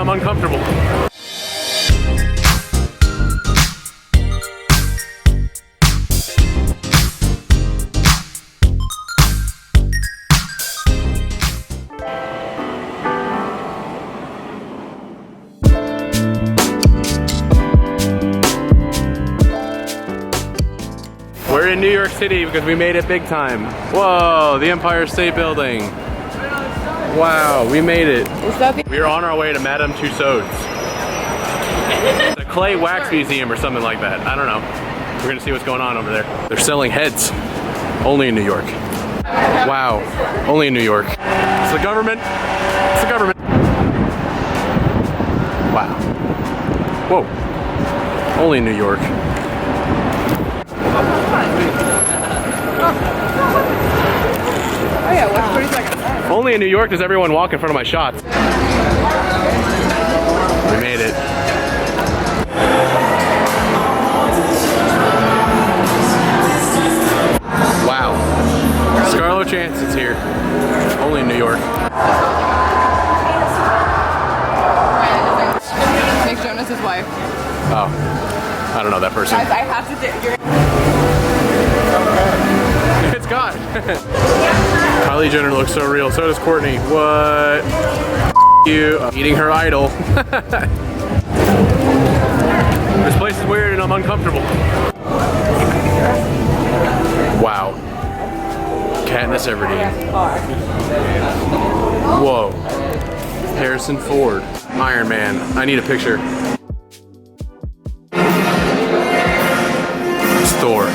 I'm uncomfortable. We're in New York City because we made it big time. Whoa, the Empire State Building. Wow, we made it. We're on our way to Madame Tussauds. The Clay Wax Museum or something like that. I don't know. We're gonna see what's going on over there. They're selling heads. Only in New York. Wow, only in New York. It's the government. It's the government. Wow. Whoa. Only in New York. Oh yeah, what's 30 seconds? Only in New York does everyone walk in front of my shots. We made it. Wow. Scarlett Johansson's here. Only in New York. Nick Jonas's wife. Oh. I don't know that person. Guys, I have to do. It's gone. Kylie Jenner looks so real. So does Courtney. What? You eating her idol. This place is weird and I'm uncomfortable. Wow. Katniss Everdeen. Whoa. Harrison Ford. Iron Man. I need a picture. It's Thor.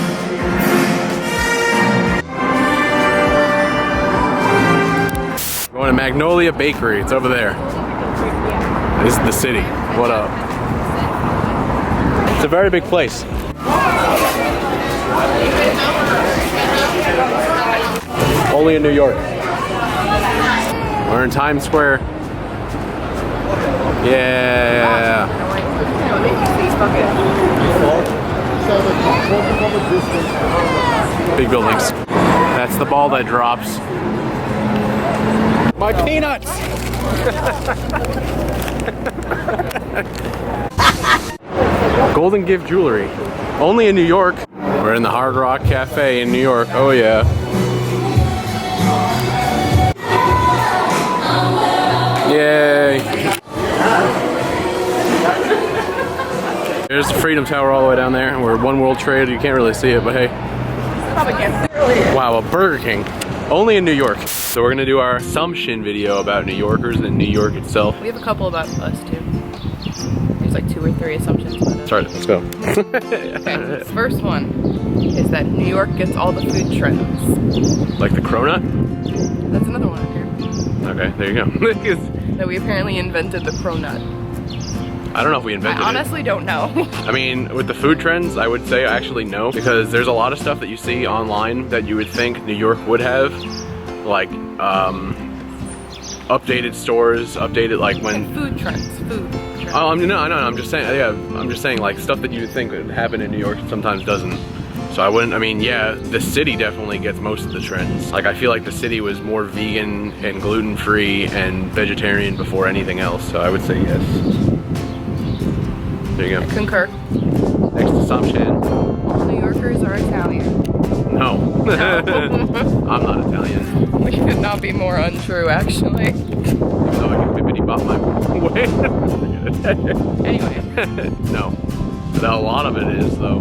Going to Magnolia Bakery. It's over there. This is the city. What up? It's a very big place. Only in New York. We're in Times Square. Yeah. Big buildings. That's the ball that drops. My peanuts! Golden Gift Jewelry. Only in New York. We're in the Hard Rock Cafe in New York. Oh yeah. Yay. There's the Freedom Tower all the way down there. We're One World Trade. You can't really see it, but hey. Wow, a Burger King. Only in New York. So we're gonna do our assumption video about New Yorkers and New York itself. We have a couple about us too. There's like 2 or 3 assumptions about us. Start it, let's go. Okay, this first one is that New York gets all the food trends. Like the cronut? That's another one up here. Okay, there you go. That we apparently invented the cronut. I don't know if we invented it. I honestly don't know. I mean, with the food trends, I would say actually no, because there's a lot of stuff that you see online that you would think New York would have, like updated stores, updated like when food trends, food trends. Oh, no, I'm just saying, yeah, I'm just saying like stuff that you would think would happen in New York sometimes doesn't. So I wouldn't, I mean, yeah, the city definitely gets most of the trends. Like I feel like the city was more vegan and gluten-free and vegetarian before anything else, so I would say yes. There you go. I concur. Next assumption. All New Yorkers are Italian. No. I'm not Italian. Which could not be more untrue, actually. So I can bippity bop my way. Anyway. No. But a lot of it is, though.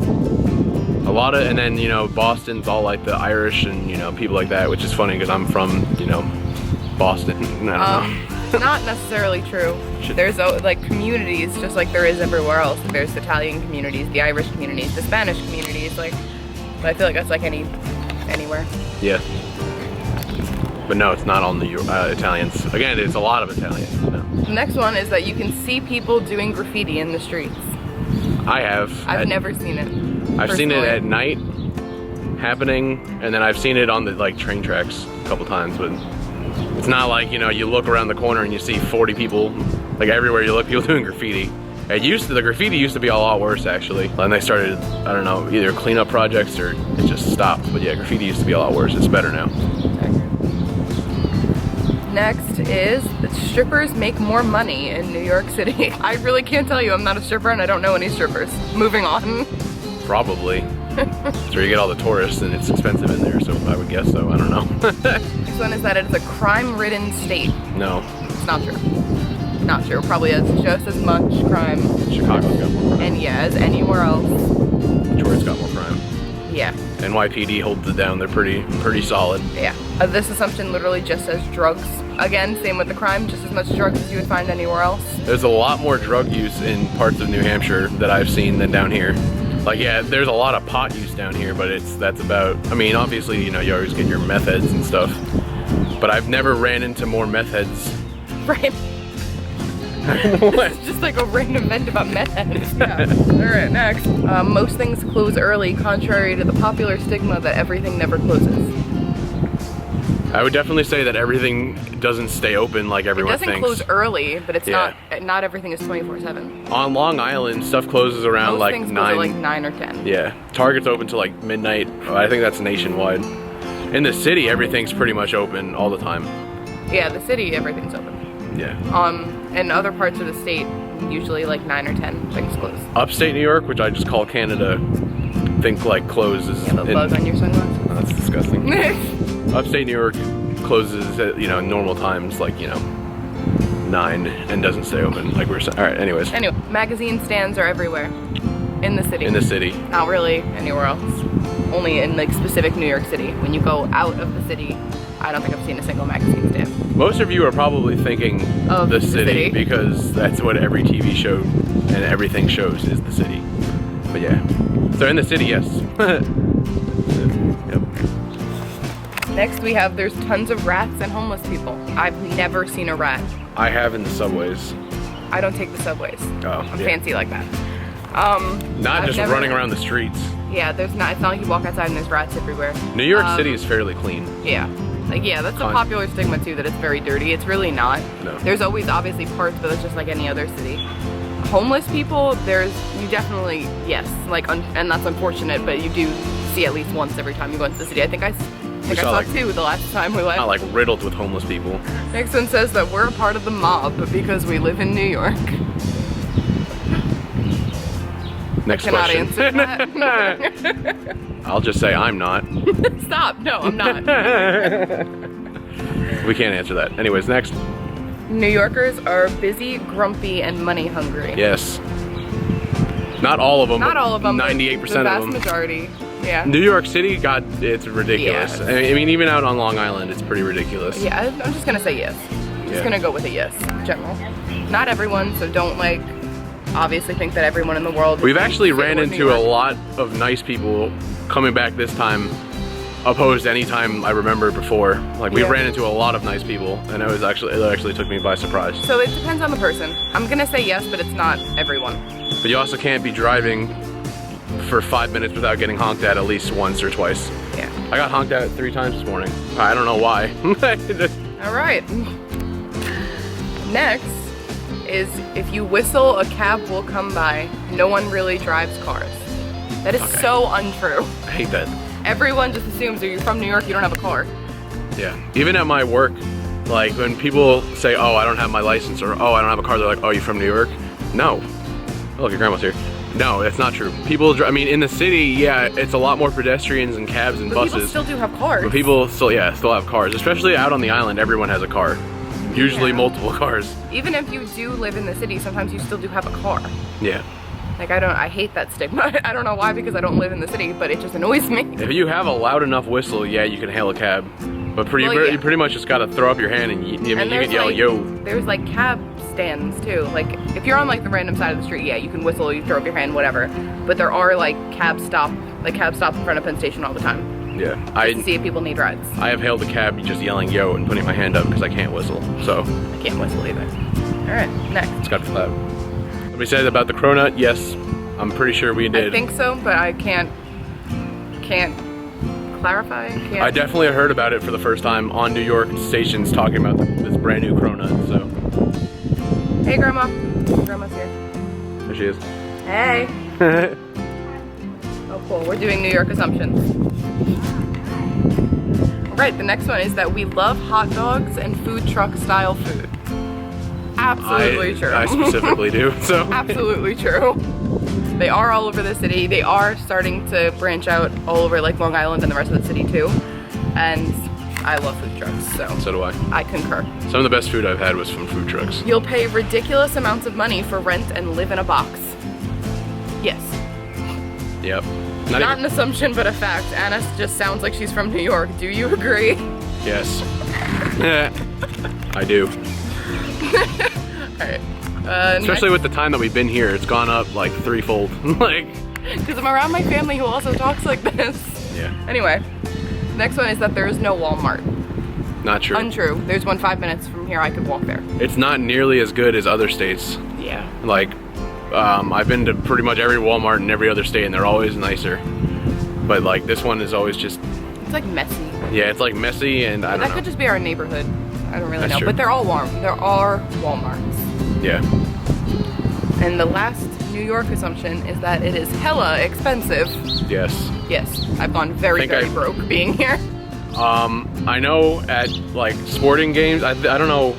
A lot of, and then, you know, Boston's all like the Irish and, you know, people like that, which is funny because I'm from, you know, Boston. I don't know. Not necessarily true. There's like communities just like there is everywhere else. There's Italian communities, the Irish communities, the Spanish communities, like, but I feel like that's like anywhere. Yeah. But no, it's not all New Italians. Again, it's a lot of Italians. No. The next one is that you can see people doing graffiti in the streets. I have. I've never seen it. I've seen it at night happening, and then I've seen it on the like train tracks a couple times, but it's not like, you know, you look around the corner and you see 40 people, like everywhere you look, people doing graffiti. The graffiti used to be a lot worse actually. And they started, I don't know, either cleanup projects or it just stopped. But yeah, graffiti used to be a lot worse. It's better now. Next is that strippers make more money in New York City. I really can't tell you. I'm not a stripper and I don't know any strippers. Moving on. Probably. That's where you get all the tourists and it's expensive in there, so I would guess so. I don't know. Next one is that it's a crime-ridden state. No. It's not true. Not true. Probably has just as much crime. Chicago's got more crime. And yeah, as anywhere else. Detroit's got more crime. Yeah. NYPD holds it down. They're pretty solid. Yeah. This assumption literally just says drugs. Again, same with the crime, just as much drugs as you would find anywhere else. There's a lot more drug use in parts of New Hampshire that I've seen than down here. Like, yeah, there's a lot of pot use down here, but that's about, I mean, obviously, you know, you always get your meth heads and stuff, but I've never ran into more meth heads. Right. It's just like a random event about meth heads. Yeah. Alright, next. Most things close early, contrary to the popular stigma that everything never closes. I would definitely say that everything doesn't stay open like everyone thinks. It doesn't close early, but it's not everything is 24/7. On Long Island, stuff closes around Most like things 9. Close at like 9 or 10. Yeah. Target's open till like midnight. I think that's nationwide. In the city, everything's pretty much open all the time. Yeah, the city, everything's open. Yeah. In other parts of the state, usually like 9 or 10 things close. Upstate New York, which I just call Canada, think like closes. Yeah, the bug on your sunglasses. Oh, that's disgusting. Upstate New York closes at, you know, normal times, like, you know, 9 and doesn't stay open like we were saying. All right, anyways. Anyway, magazine stands are everywhere in the city. In the city. Not really anywhere else. Only in like specific New York City. When you go out of the city, I don't think I've seen a single magazine stand. Most of you are probably thinking of the city because that's what every TV show and everything shows is the city. But yeah, so in the city, yes. Yep. Next we have there's tons of rats and homeless people. I've never seen a rat. I have in the subways. I don't take the subways. Oh, I'm yeah. fancy like that. Not just running around the streets. Yeah, there's not. It's not like you walk outside and there's rats everywhere. New York City is fairly clean. Yeah. Like, yeah, that's a popular stigma too, that it's very dirty. It's really not. No. There's always obviously parts, but it's just like any other city. Homeless people, you definitely, yes, like, and that's unfortunate, but you do see at least once every time you go into the city. I think I saw like, 2 the last time we went. Not like riddled with homeless people. Next one says that we're a part of the mob because we live in New York. Next I cannot question. answer that. I'll just say I'm not. Stop, no, I'm not. We can't answer that. Anyways, next. New Yorkers are busy, grumpy, and money hungry. Yes. Not all of them. Not all of them. 98% of them. The vast majority. Yeah. New York City, God, it's ridiculous. Yeah. I mean, even out on Long Island, it's pretty ridiculous. Yeah, I'm just gonna say yes. I'm just gonna go with a yes in general. Not everyone, so don't like obviously think that everyone in the world. We've actually ran into a lot of nice people coming back this time, opposed to any time I remember before. Like we ran into a lot of nice people, and it actually took me by surprise. So it depends on the person. I'm gonna say yes, but it's not everyone. But you also can't be driving for 5 minutes without getting honked at least once or twice. Yeah. I got honked at 3 times this morning. I don't know why. All right. Next is if you whistle, a cab will come by. No one really drives cars. That is so untrue. I hate that. Everyone just assumes if you're from New York, you don't have a car. Yeah. Even at my work, like when people say, oh, I don't have my license, or oh, I don't have a car, they're like, oh, you from New York? No. Oh, look, your grandma's here. No, that's not true. People, I mean, in the city, yeah, it's a lot more pedestrians and cabs and buses. People still do have cars. But people still have cars. Especially out on the island, everyone has a car. Usually multiple cars. Even if you do live in the city, sometimes you still do have a car. Yeah. Like I hate that stigma. I don't know why, because I don't live in the city, but it just annoys me. If you have a loud enough whistle, yeah, you can hail a cab. But you pretty much just gotta throw up your hand and you can yell, yo. There's like cab stands too. Like if you're on like the random side of the street, yeah, you can whistle, you throw up your hand, whatever. But there are like cab stop in front of Penn Station all the time. Yeah. Just to see if people need rides. I have hailed a cab just yelling yo and putting my hand up because I can't whistle, so. I can't whistle either. All right, next. It's got to be loud. Somebody said about the cronut, yes, I'm pretty sure we did. I think so, but I can't clarify. I definitely heard about it for the first time on New York stations talking about this brand new cronut, so. Hey, Grandma. Grandma's here. There she is. Hey. Oh, cool. We're doing New York assumptions. Right, the next one is that we love hot dogs and food truck style food. Absolutely true. I specifically do, so. Absolutely true. They are all over the city. They are starting to branch out all over like Long Island and the rest of the city too. And I love food trucks, so. So do I. I concur. Some of the best food I've had was from food trucks. You'll pay ridiculous amounts of money for rent and live in a box. Yes. Yep. Not an assumption, but a fact. Anna just sounds like she's from New York. Do you agree? Yes. I do. Alright. Especially with the time that we've been here, it's gone up like threefold. Like. Because I'm around my family who also talks like this. Yeah. Anyway, next one is that there is no Walmart. Not true. Untrue. There's one 5 minutes from here. I could walk there. It's not nearly as good as other states. Yeah. Like, I've been to pretty much every Walmart in every other state, and they're always nicer. But like this one is always just. It's like messy. Yeah, it's like messy, and I don't know. That could just be our neighborhood. I don't really That's know. true. But they're all warm. There are Walmarts. Yeah. And the last New York assumption is that it is hella expensive. Yes. Yes, I've gone very broke being here. I know at like sporting games, I don't know.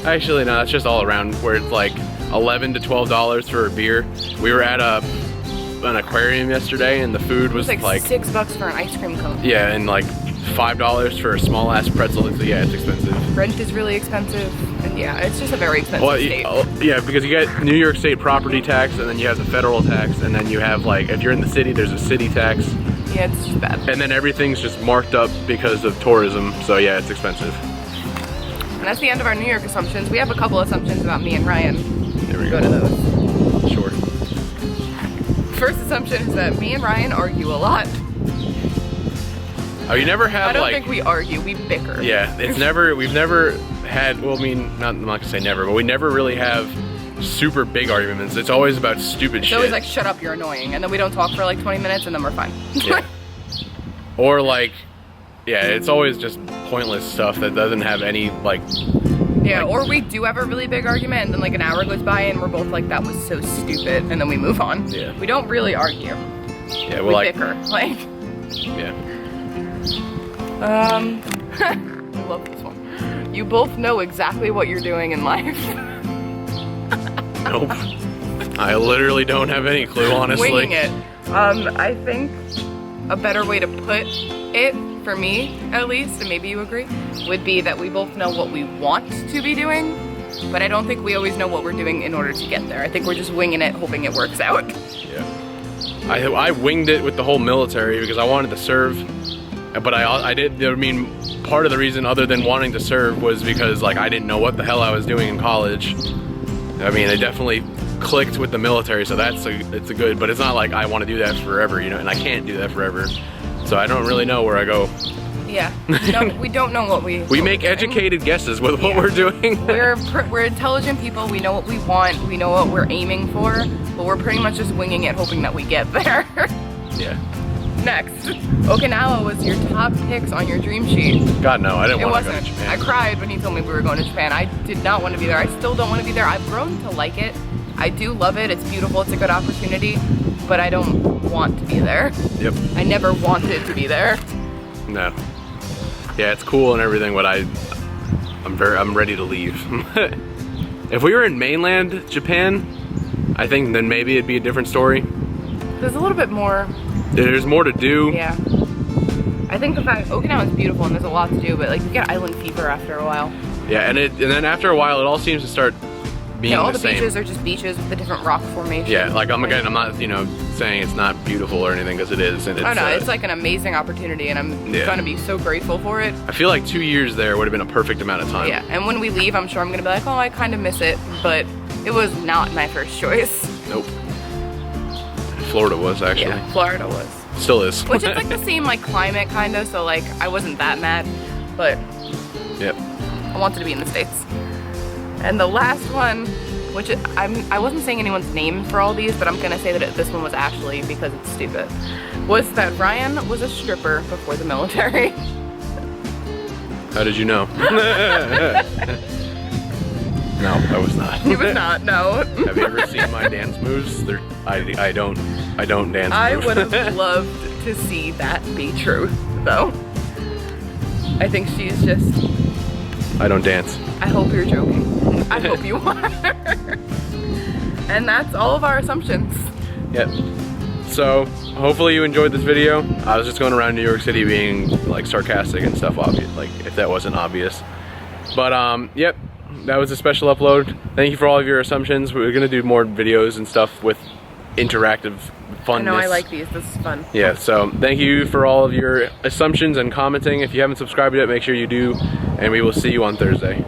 Actually, no, that's just all around where it's like $11 to $12 for a beer. We were at an aquarium yesterday, and the food was it's like $6 for an ice cream cone. Yeah, and like $5 for a small ass pretzel. So yeah, it's expensive. Rent is really expensive, and yeah, it's just a very expensive state. Yeah, because you get New York State property tax, and then you have the federal tax, and then you have like if you're in the city, there's a city tax. Yeah, it's just bad. And then everything's just marked up because of tourism. So yeah, it's expensive. And that's the end of our New York assumptions. We have a couple assumptions about me and Ryan. There we go to those. Sure. First assumption is that me and Ryan argue a lot. Oh, you never have I don't like. think we argue, we bicker. Yeah, it's never. We've never had. Well, I mean, I'm not gonna say never, but we never really have super big arguments. It's always about stupid shit. It's always like, shut up, you're annoying, and then we don't talk for like 20 minutes, and then we're fine. Yeah. Or like, yeah, it's always just pointless stuff that doesn't have any like. Yeah, or we do have a really big argument, and then like an hour goes by, and we're both like, that was so stupid, and then we move on. Yeah. We don't really argue. Yeah, we bicker. Like. Yeah. I love this one. You both know exactly what you're doing in life. Nope. I literally don't have any clue, honestly. Winging it. I think a better way to put it, for me at least, and maybe you agree, would be that we both know what we want to be doing, but I don't think we always know what we're doing in order to get there. I think we're just winging it, hoping it works out. Yeah. I winged it with the whole military because I wanted to serve, but I did, I mean, part of the reason other than wanting to serve was because like I didn't know what the hell I was doing in college. I mean, it definitely clicked with the military, so it's a good, but it's not like I want to do that forever, you know, and I can't do that forever. So I don't really know where I go. Yeah, no, we don't know what we make educated guesses with what we're doing. We're intelligent people, we know what we want, we know what we're aiming for, but we're pretty much just winging it, hoping that we get there. Yeah. Next, Okinawa was your top picks on your dream sheet. God no, I didn't want to go to It Japan. wasn't. I cried when he told me we were going to Japan. I did not want to be there. I still don't want to be there. I've grown to like it. I do love it. It's beautiful. It's a good opportunity, but I don't want to be there. Yep. I never wanted to be there. No. Yeah, it's cool and everything, but I'm ready to leave. If we were in mainland Japan, I think then maybe it'd be a different story. There's a little bit more. There's more to do. Yeah. I think the fact Okinawa is beautiful and there's a lot to do, but like you get island fever after a while. Yeah, and then after a while, it all seems to start being all the same. beaches are just beaches with the different rock formations. Yeah, like I'm not, you know, saying it's not beautiful or anything because it is. And it's, oh no, it's like an amazing opportunity, and I'm gonna be so grateful for it. I feel like 2 years there would have been a perfect amount of time. Yeah, and when we leave, I'm sure I'm gonna be like, oh, I kind of miss it, but it was not my first choice. Nope. Florida was actually. Yeah, Florida was. Still is. Which is like the same like climate kind of, so like I wasn't that mad, but yep. I wanted to be in the States. And the last one, which I wasn't saying anyone's name for all these, but I'm gonna say that this one was Ashley because it's stupid, was that Ryan was a stripper before the military. How did you know? No, I was not. He was not, no. Have you ever seen my dance moves? I don't dance I moves. would have loved to see that be true, though. I think she's just... I don't dance. I hope you're joking. I hope you are. And that's all of our assumptions. Yep. So hopefully you enjoyed this video. I was just going around New York City being like sarcastic and stuff, obvious, like if that wasn't obvious. But yep, that was a special upload. Thank you for all of your assumptions. We're gonna do more videos and stuff with interactive funness. I know, I like these. This is fun. Yeah, so thank you for all of your assumptions and commenting. If you haven't subscribed yet, make sure you do, and we will see you on Thursday.